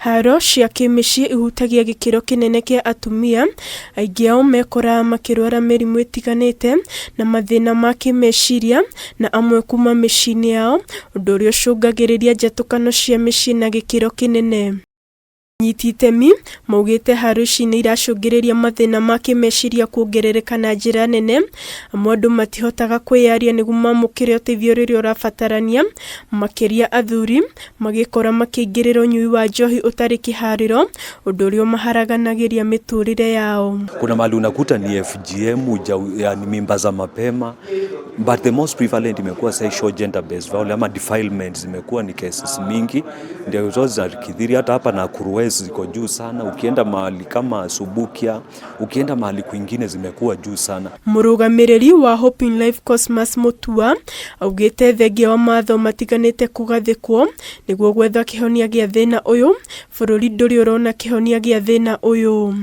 Haro cia KIMUCII ihutagia gikiro kinene kia atumia, aingi ao mekora makirwara mirimu itiganite na mathina ma kimeciria na amwe kuma micini yao, undu uria ucungagiriria njatukano cia micii na gikiro kinene. Nyiti itemi maugite haro ici ni iracungiriria mathina ma kimeciria kuongerereka na njira nene, amwe matihotaga kwiyaria niguo mamukire uteithio riria urabatarania, makiria athuri magikora makingirira unyui wa njohi utari kihariro, undu uria maharaganagiria miturire yao. Kuna mali unakuta ni FGM, yani mimba za mapema, but the most prevalent imekuwa sexual gender based violence ama defilement, zimekuwa ni cases mingi, ndio zote zinakithiri. Hata hapa Nakuru ziko juu sana, ukienda mahali kama Subukia, ukienda mahali kwingine zimekuwa juu sana. Murugamiriri wa Hope in Life Cosmas Mutua augite thengia wa matho matiganite kugathikwo niguo gwetha kihonia gia thina uyu, bururi nduri urona kihonia gia thina uyu.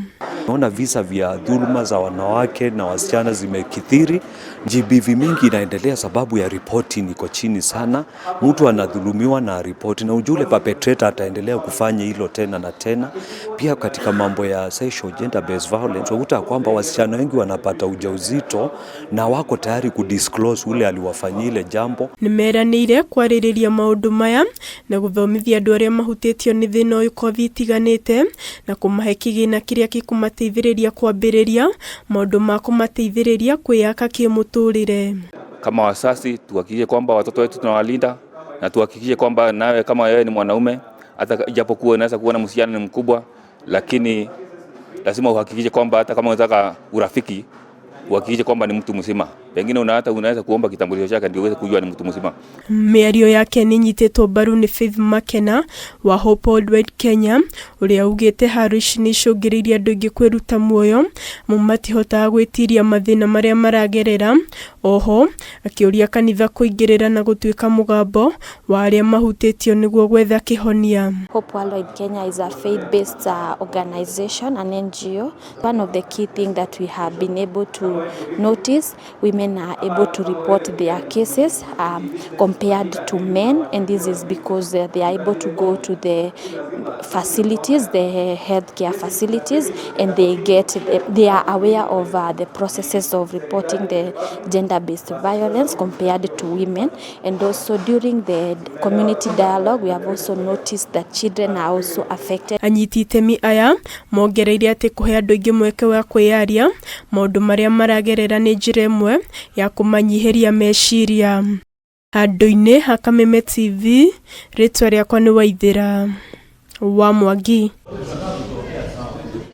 Naona visa vya dhuluma za wanawake na wasichana zimekithiri. GBV mingi inaendelea sababu ya reporting iko chini sana. Mtu anadhulumiwa na ripoti na ujule perpetrator ataendelea kufanya hilo tena na tena. Pia katika mambo ya sexual gender based violence, unakuta kwamba wasichana wengi wanapata ujauzito na wako tayari kudisclose ule aliwafanyia ile jambo. Nimeranire kwaririria maundu maya na guthomithia andu aria mahutitio ni thina uyu kothi itiganite na kumahe kigina kiria gikumateithiriria kwambiriria maundu ma kumateithiriria kwiyaka kimuturire. Kama wasasi tuhakikishe kwamba watoto wetu tunawalinda, na tuhakikishe kwamba nawe kama wewe ni mwanaume, hata ijapokuwa unaweza kuona msichana ni mkubwa, lakini lazima uhakikishe kwamba hata kama unataka urafiki, uhakikishe kwamba ni mtu mzima. Pengine unaweza kuomba kitambulisho chake ndio uweze kujua ni mtu mzima. Miario yake ni nyitetwo baru ni Faith Makena wa Hope Worldwide Kenya, uria ugite haro ici ni icungiriria andu ingi kwiruta muoyo mumatihotaga gwitiria mathina maria maragerera. Oho akiuria kanitha kuingirira na gutuika mugambo wa aria mahutitio niguo gwetha kihonia. Hope Worldwide Kenya is a faith-based organization, an NGO. One of the key things that we have been able to notice, women are able to report their cases compared to men, and this is because they are able to go to the facilities, the healthcare facilities, and they are aware of the processes of reporting the gender-based violence compared to women. And also during the community dialogue, we have also noticed that children are also affected. Anyiti itemi aya mongereire ati kuhe andu ingi mweke wa kwiyaria maundu maria maragerera ni njira imwe ya kumanyihiria meciria. Handu-ini ha KAUNTI-INI TV, ritwa riakwa ni Waithira wa Mwangi.